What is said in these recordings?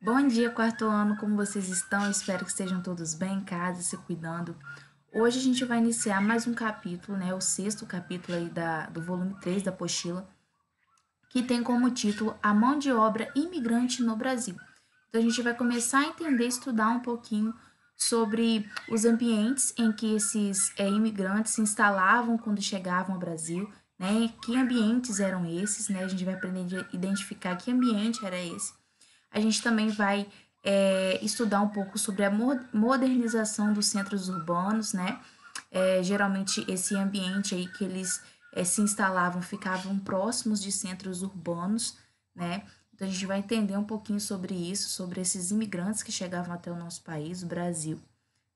Bom dia, quarto ano, como vocês estão? Espero que estejam todos bem em casa, se cuidando. Hoje a gente vai iniciar mais um capítulo, né? O sexto capítulo aí do volume 3 da apostila, que tem como título A Mão de Obra Imigrante no Brasil. Então a gente vai começar a entender, estudar um pouquinho sobre os ambientes em que esses imigrantes se instalavam quando chegavam ao Brasil, né? Que ambientes eram esses, né? A gente vai aprender a identificar que ambiente era esse. A gente também vai estudar um pouco sobre a modernização dos centros urbanos, né? Geralmente esse ambiente aí que eles se instalavam ficavam próximos de centros urbanos, né? Então a gente vai entender um pouquinho sobre isso, sobre esses imigrantes que chegavam até o nosso país, o Brasil,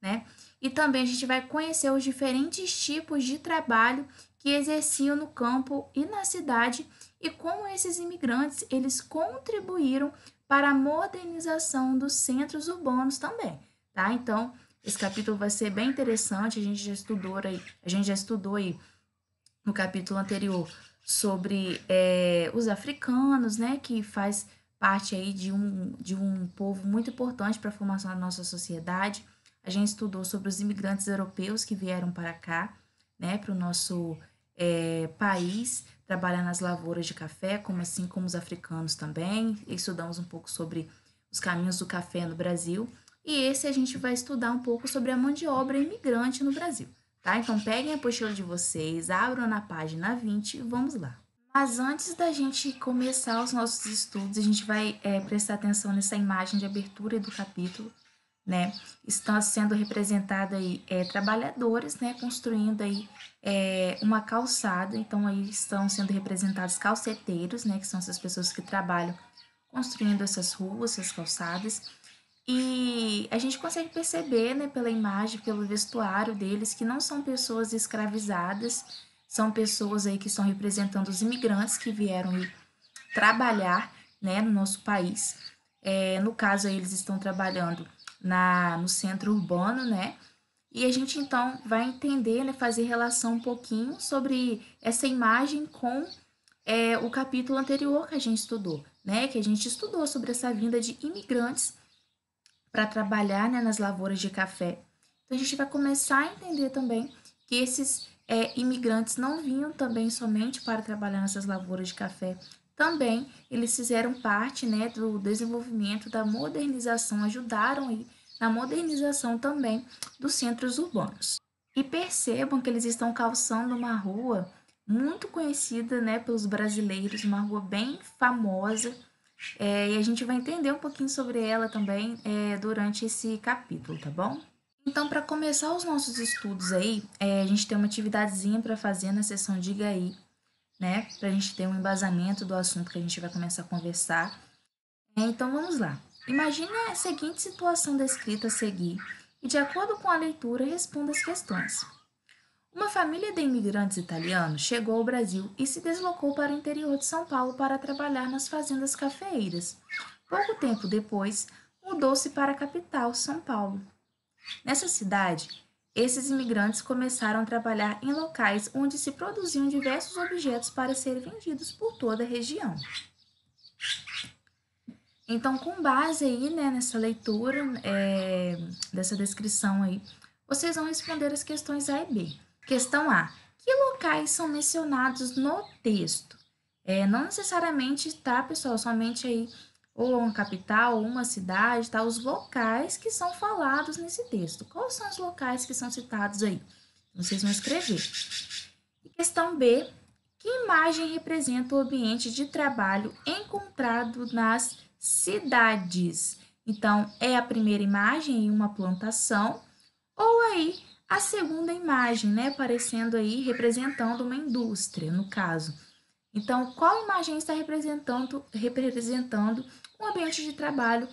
né? E também a gente vai conhecer os diferentes tipos de trabalho que exerciam no campo e na cidade e como esses imigrantes eles contribuíram para a modernização dos centros urbanos também, tá? Então, esse capítulo vai ser bem interessante, a gente já estudou aí no capítulo anterior sobre os africanos, né, que faz parte aí de um povo muito importante para a formação da nossa sociedade. A gente estudou sobre os imigrantes europeus que vieram para cá, né, para o nosso país, trabalhar nas lavouras de café, como assim como os africanos também. Estudamos um pouco sobre os caminhos do café no Brasil. E esse a gente vai estudar um pouco sobre a mão de obra imigrante no Brasil, tá? Então peguem a apostila de vocês, abram na página 20 e vamos lá. Mas antes da gente começar os nossos estudos, a gente vai prestar atenção nessa imagem de abertura do capítulo, né? Estão sendo representados aí trabalhadores, né? Construindo aí uma calçada. Então aí estão sendo representados calceteiros, né? Que são essas pessoas que trabalham construindo essas ruas, essas calçadas. E a gente consegue perceber, né, pela imagem, pelo vestuário deles, que não são pessoas escravizadas, são pessoas aí que estão representando os imigrantes que vieram trabalhar, né, no nosso país. No caso, aí, eles estão trabalhando no centro urbano, né? E a gente então vai entender, né, fazer relação um pouquinho sobre essa imagem com o capítulo anterior que a gente estudou, né? Que a gente estudou sobre essa vinda de imigrantes para trabalhar, né, nas lavouras de café. Então a gente vai começar a entender também que esses imigrantes não vinham também somente para trabalhar nessas lavouras de café. Também eles fizeram parte, né, do desenvolvimento, da modernização, ajudaram aí na modernização também dos centros urbanos. E percebam que eles estão calçando uma rua muito conhecida, né, pelos brasileiros, uma rua bem famosa, e a gente vai entender um pouquinho sobre ela também durante esse capítulo, tá bom? Então, para começar os nossos estudos aí, a gente tem uma atividadezinha para fazer na sessão Diga aí, né? Para a gente ter um embasamento do assunto que a gente vai começar a conversar. Então, vamos lá. Imagine a seguinte situação descrita a seguir e, de acordo com a leitura, responda as questões. Uma família de imigrantes italianos chegou ao Brasil e se deslocou para o interior de São Paulo para trabalhar nas fazendas cafeeiras. Pouco tempo depois, mudou-se para a capital, São Paulo. Nessa cidade, esses imigrantes começaram a trabalhar em locais onde se produziam diversos objetos para serem vendidos por toda a região. Então, com base aí, né, nessa leitura, dessa descrição aí, vocês vão responder as questões A e B. Questão A. Que locais são mencionados no texto? Não necessariamente, tá, pessoal? Somente aí, ou uma capital, ou uma cidade, tá? Os locais que são falados nesse texto. Quais são os locais que são citados aí? Vocês vão escrever. E questão B. Que imagem representa o ambiente de trabalho encontrado nas cidades? Então, é a primeira imagem em uma plantação, ou aí a segunda imagem, né, aparecendo aí, representando uma indústria, no caso. Então, qual imagem está representando um ambiente de trabalho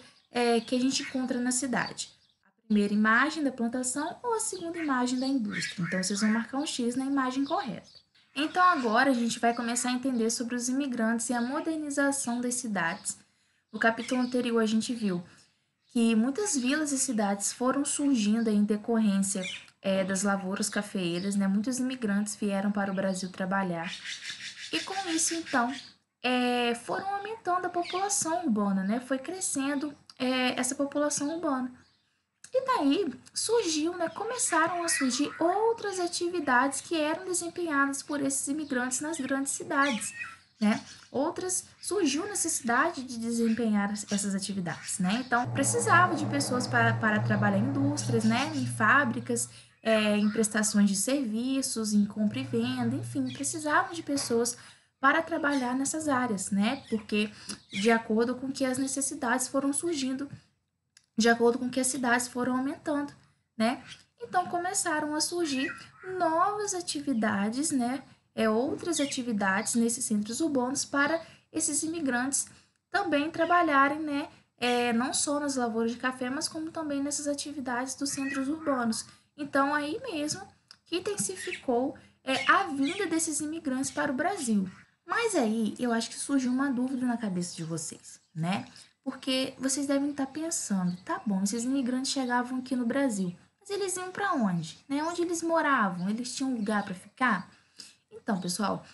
que a gente encontra na cidade? A primeira imagem da plantação ou a segunda imagem da indústria? Então, vocês vão marcar um X na imagem correta. Então, agora a gente vai começar a entender sobre os imigrantes e a modernização das cidades. No capítulo anterior, a gente viu que muitas vilas e cidades foram surgindo em decorrência das lavouras cafeeiras, né? Muitos imigrantes vieram para o Brasil trabalhar. E com isso, então, foram aumentando a população urbana, né? Foi crescendo essa população urbana. E daí surgiu, né, começaram a surgir outras atividades que eram desempenhadas por esses imigrantes nas grandes cidades, né? Surgiu necessidade de desempenhar essas atividades, né? Então precisava de pessoas para trabalhar em indústrias, né, em fábricas, em prestações de serviços, em compra e venda, enfim, precisavam de pessoas para trabalhar nessas áreas, né? Porque de acordo com que as necessidades foram surgindo, de acordo com que as cidades foram aumentando, né? Então começaram a surgir novas atividades, né? Outras atividades nesses centros urbanos para esses imigrantes também trabalharem, né? Não só nas lavouras de café, mas como também nessas atividades dos centros urbanos. Então aí mesmo que intensificou a vinda desses imigrantes para o Brasil. Mas aí eu acho que surgiu uma dúvida na cabeça de vocês, né? Porque vocês devem estar pensando, tá bom, esses imigrantes chegavam aqui no Brasil, mas eles iam para onde? Né? Onde eles moravam? Eles tinham um lugar para ficar? Então, pessoal,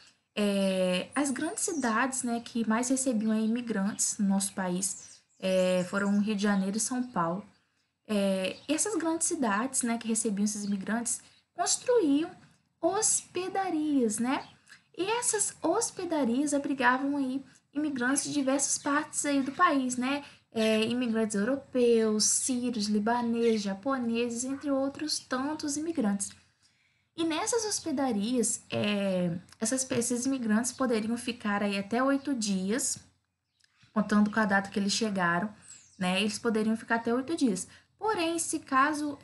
as grandes cidades, né, que mais recebiam imigrantes no nosso país foram Rio de Janeiro e São Paulo. Essas grandes cidades, né, que recebiam esses imigrantes, construíam hospedarias, né? E essas hospedarias abrigavam aí imigrantes de diversas partes aí do país, né? Imigrantes europeus, sírios, libaneses, japoneses, entre outros tantos imigrantes. E nessas hospedarias, esses imigrantes poderiam ficar aí até 8 dias, contando com a data que eles chegaram, né? Eles poderiam ficar até 8 dias. Porém, se caso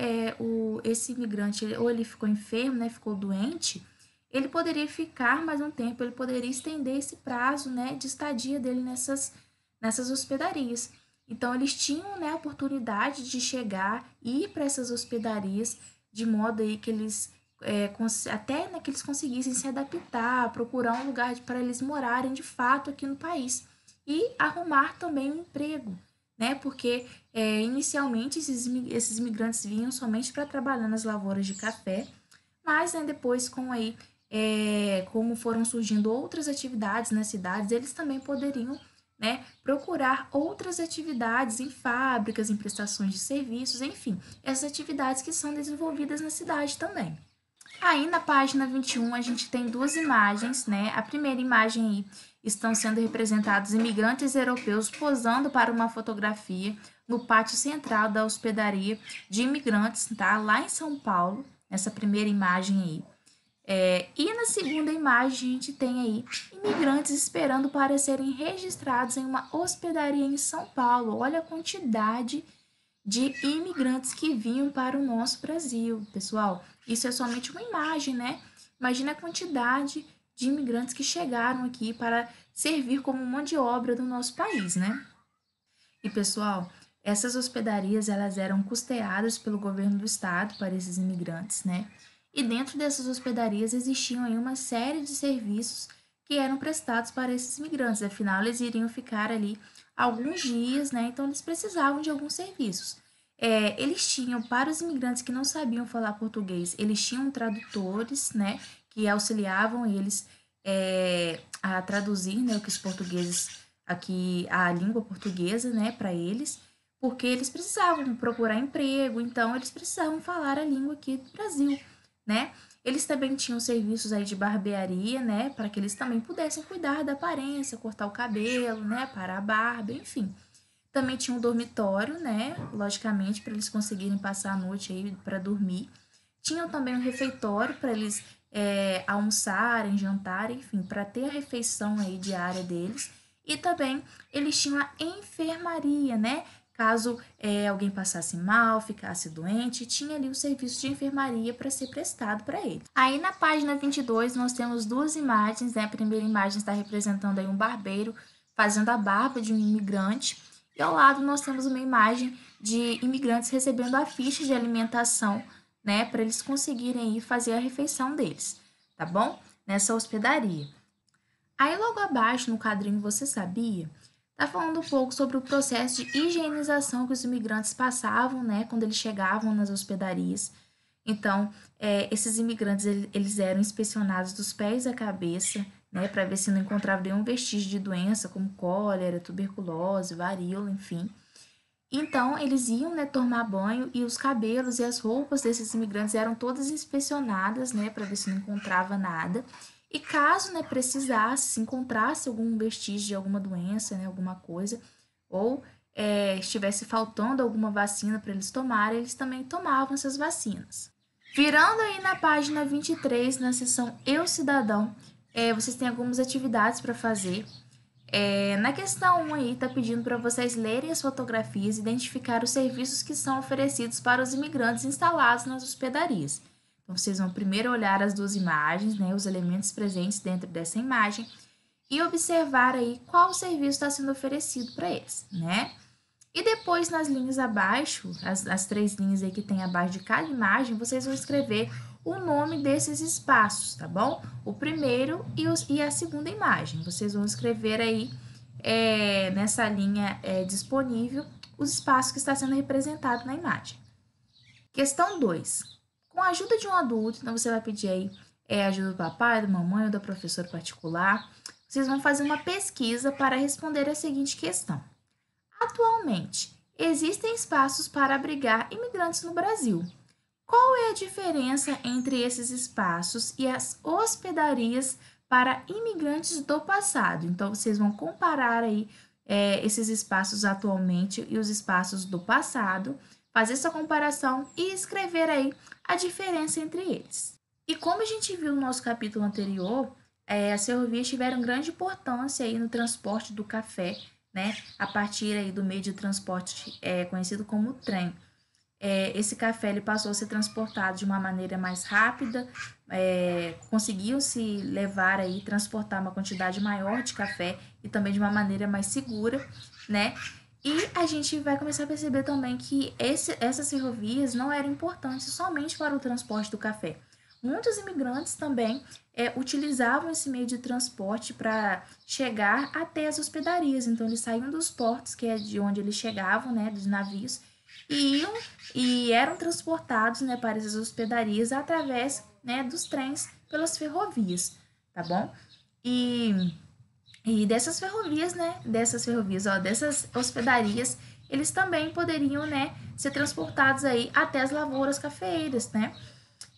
esse imigrante ou ele ficou enfermo, né, ficou doente, ele poderia ficar mais um tempo, ele poderia estender esse prazo, né, de estadia dele nessas hospedarias. Então, eles tinham, né, a oportunidade de chegar e ir para essas hospedarias de modo aí que eles até, né, que eles conseguissem se adaptar, procurar um lugar para eles morarem de fato aqui no país e arrumar também um emprego, né? Porque inicialmente esses imigrantes vinham somente para trabalhar nas lavouras de café, mas né, depois como foram surgindo outras atividades nas cidades, eles também poderiam, né, procurar outras atividades em fábricas, em prestações de serviços, enfim, essas atividades que são desenvolvidas na cidade também. Aí na página 21 a gente tem duas imagens, né? A primeira imagem aí estão sendo representados imigrantes europeus posando para uma fotografia no pátio central da hospedaria de imigrantes, tá? Lá em São Paulo, essa primeira imagem aí. E na segunda imagem a gente tem aí imigrantes esperando para serem registrados em uma hospedaria em São Paulo. Olha a quantidade de imigrantes que vinham para o nosso Brasil, pessoal. Isso é somente uma imagem, né? Imagina a quantidade de imigrantes que chegaram aqui para servir como mão de obra do nosso país, né? E pessoal, essas hospedarias elas eram custeadas pelo governo do estado para esses imigrantes, né? E dentro dessas hospedarias existiam aí uma série de serviços que eram prestados para esses imigrantes. Afinal, eles iriam ficar ali alguns dias, né? Então eles precisavam de alguns serviços. Eles tinham, para os imigrantes que não sabiam falar português, eles tinham tradutores, né? Que auxiliavam eles a traduzir, né? O que os portugueses aqui a língua portuguesa, né, para eles, porque eles precisavam procurar emprego, então eles precisavam falar a língua aqui do Brasil, né? Eles também tinham serviços aí de barbearia, né, para que eles também pudessem cuidar da aparência, cortar o cabelo, né, parar a barba, enfim. Também tinha um dormitório, né, logicamente, para eles conseguirem passar a noite aí para dormir. Tinham também um refeitório para eles almoçarem, jantarem, enfim, para ter a refeição aí diária deles. E também eles tinham a enfermaria, né? Caso alguém passasse mal, ficasse doente, tinha ali o serviço de enfermaria para ser prestado para ele. Aí na página 22 nós temos duas imagens, né? A primeira imagem está representando aí um barbeiro fazendo a barba de um imigrante e ao lado nós temos uma imagem de imigrantes recebendo a ficha de alimentação, né? Para eles conseguirem ir fazer a refeição deles, tá bom? Nessa hospedaria. Aí logo abaixo no quadrinho Você Sabia? Tá falando um pouco sobre o processo de higienização que os imigrantes passavam, né, quando eles chegavam nas hospedarias. Então, esses imigrantes, eles eram inspecionados dos pés à cabeça, né, para ver se não encontravam nenhum vestígio de doença, como cólera, tuberculose, varíola, enfim. Então, eles iam, né, tomar banho e os cabelos e as roupas desses imigrantes eram todas inspecionadas, né, para ver se não encontrava nada. E caso, né, precisasse, se encontrasse algum vestígio de alguma doença, né, alguma coisa, ou estivesse faltando alguma vacina para eles tomarem, eles também tomavam essas vacinas. Virando aí na página 23, na seção Eu Cidadão, vocês têm algumas atividades para fazer. Na questão 1 aí, está pedindo para vocês lerem as fotografias e identificar os serviços que são oferecidos para os imigrantes instalados nas hospedarias. Então, vocês vão primeiro olhar as duas imagens, né, os elementos presentes dentro dessa imagem, e observar aí qual serviço está sendo oferecido para eles, né? E depois, nas linhas abaixo, as 3 linhas aí que tem abaixo de cada imagem, vocês vão escrever o nome desses espaços, tá bom? O primeiro e a segunda imagem. Vocês vão escrever aí nessa linha disponível os espaços que está sendo representado na imagem. Questão 2. Com a ajuda de um adulto, então você vai pedir aí a ajuda do papai, da mamãe ou da professora particular, vocês vão fazer uma pesquisa para responder a seguinte questão. Atualmente, existem espaços para abrigar imigrantes no Brasil. Qual é a diferença entre esses espaços e as hospedarias para imigrantes do passado? Então, vocês vão comparar aí esses espaços atualmente e os espaços do passado, fazer essa comparação e escrever aí a diferença entre eles. E como a gente viu no nosso capítulo anterior, as ferrovias tiveram grande importância aí no transporte do café, né, a partir aí do meio de transporte conhecido como trem. Esse café ele passou a ser transportado de uma maneira mais rápida, conseguiu-se levar aí, transportar uma quantidade maior de café e também de uma maneira mais segura, né? E a gente vai começar a perceber também que essas ferrovias não eram importantes somente para o transporte do café. Muitos imigrantes também utilizavam esse meio de transporte para chegar até as hospedarias. Então, eles saíam dos portos, que é de onde eles chegavam, né, dos navios, e eram transportados, né, para essas hospedarias através, né, dos trens pelas ferrovias, tá bom? E dessas ferrovias, né, dessas hospedarias, eles também poderiam, né, ser transportados aí até as lavouras cafeeiras, né?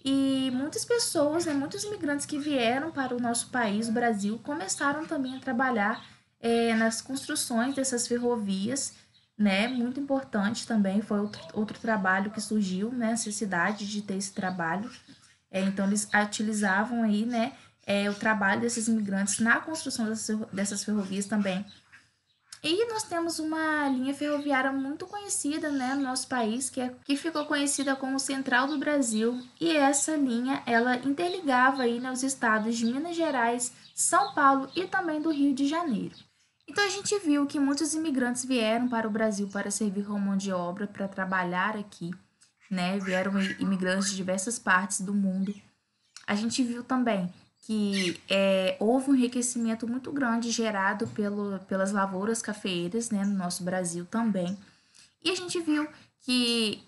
E muitas pessoas, né, muitos imigrantes que vieram para o nosso país, o Brasil, começaram também a trabalhar nas construções dessas ferrovias, né? Muito importante também, foi outro trabalho que surgiu, né? Necessidade de ter esse trabalho. Então, eles utilizavam aí, né, o trabalho desses imigrantes na construção dessas ferrovias também. E nós temos uma linha ferroviária muito conhecida, né, no nosso país, que ficou conhecida como Central do Brasil. E essa linha, ela interligava aí, né, os estados de Minas Gerais, São Paulo e também do Rio de Janeiro. Então a gente viu que muitos imigrantes vieram para o Brasil para servir como mão de obra, para trabalhar aqui, né? Vieram imigrantes de diversas partes do mundo. A gente viu também que houve um enriquecimento muito grande gerado pelas lavouras cafeeiras, né, no nosso Brasil também. E a gente viu que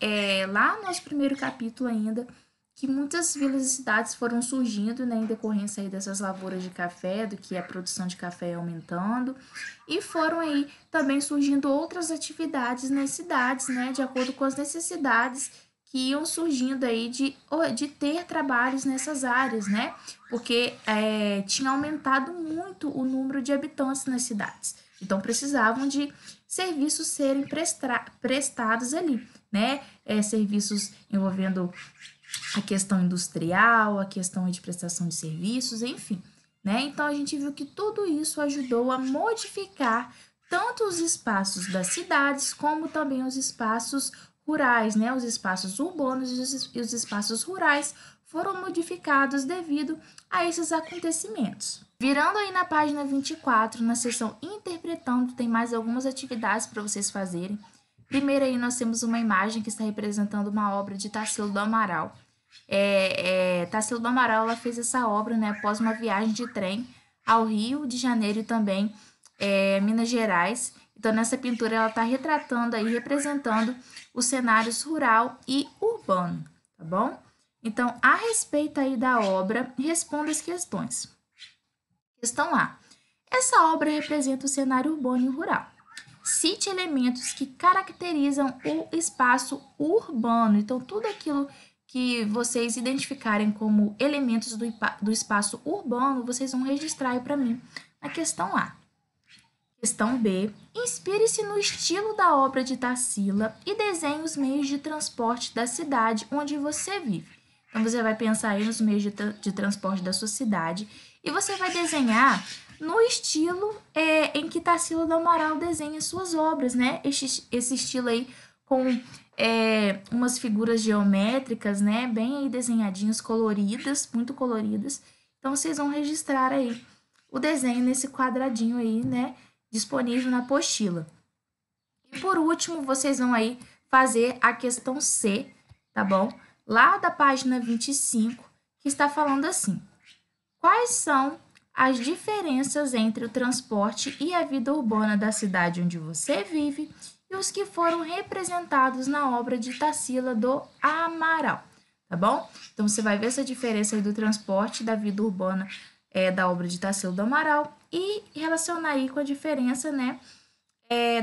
lá no nosso primeiro capítulo ainda, que muitas vilas e cidades foram surgindo, né, em decorrência aí dessas lavouras de café, do que a produção de café ia aumentando, e foram aí também surgindo outras atividades nas cidades, né, de acordo com as necessidades que iam surgindo aí de ter trabalhos nessas áreas, né, porque tinha aumentado muito o número de habitantes nas cidades, então precisavam de serviços serem prestados ali, né, serviços envolvendo a questão industrial, a questão de prestação de serviços, enfim, né? Então a gente viu que tudo isso ajudou a modificar tanto os espaços das cidades como também os espaços rurais, né? Os espaços urbanos e os espaços rurais foram modificados devido a esses acontecimentos. Virando aí na página 24, na seção Interpretando, tem mais algumas atividades para vocês fazerem. Primeiro aí nós temos uma imagem que está representando uma obra de Tarsila do Amaral. Tarsila do Amaral ela fez essa obra, né, após uma viagem de trem ao Rio de Janeiro e também Minas Gerais. Então, nessa pintura, ela está retratando aí, representando os cenários rural e urbano, tá bom? Então, a respeito aí da obra, responda as questões. Questão A. Essa obra representa o cenário urbano e rural. cite elementos que caracterizam o espaço urbano. Então, tudo aquilo que vocês identificarem como elementos do espaço urbano, vocês vão registrar aí para mim na questão A. Questão B. Inspire-se no estilo da obra de Tarsila e desenhe os meios de transporte da cidade onde você vive. Então, você vai pensar aí nos meios de transporte da sua cidade e você vai desenhar no estilo em que Tarsila do Amaral desenha suas obras, né? Esse estilo aí com umas figuras geométricas, né? Bem aí desenhadinhas, coloridas, muito coloridas. Então, vocês vão registrar aí o desenho nesse quadradinho aí, né? Disponível na apostila. E por último, vocês vão aí fazer a questão C, tá bom? Lá da página 25, que está falando assim: quais são as diferenças entre o transporte e a vida urbana da cidade onde você vive e os que foram representados na obra de Tarsila do Amaral, tá bom? Então, você vai ver essa diferença aí do transporte da vida urbana da obra de Tarsila do Amaral e relacionar aí com a diferença, né,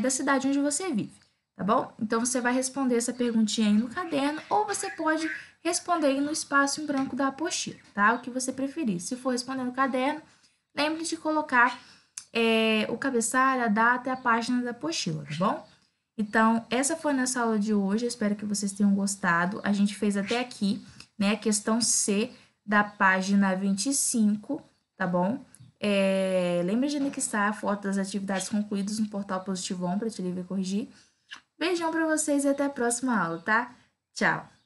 da cidade onde você vive, tá bom? Então, você vai responder essa perguntinha aí no caderno ou você pode responder aí no espaço em branco da apostila, tá? O que você preferir. Se for responder no caderno, lembre de colocar o cabeçalho, a data e a página da apostila, tá bom? Então, essa foi a nossa aula de hoje. Eu espero que vocês tenham gostado. A gente fez até aqui, né, a questão C da página 25, tá bom? Lembre de anexar a foto das atividades concluídas no portal Positivo On para te livre corrigir. Beijão para vocês e até a próxima aula, tá? Tchau!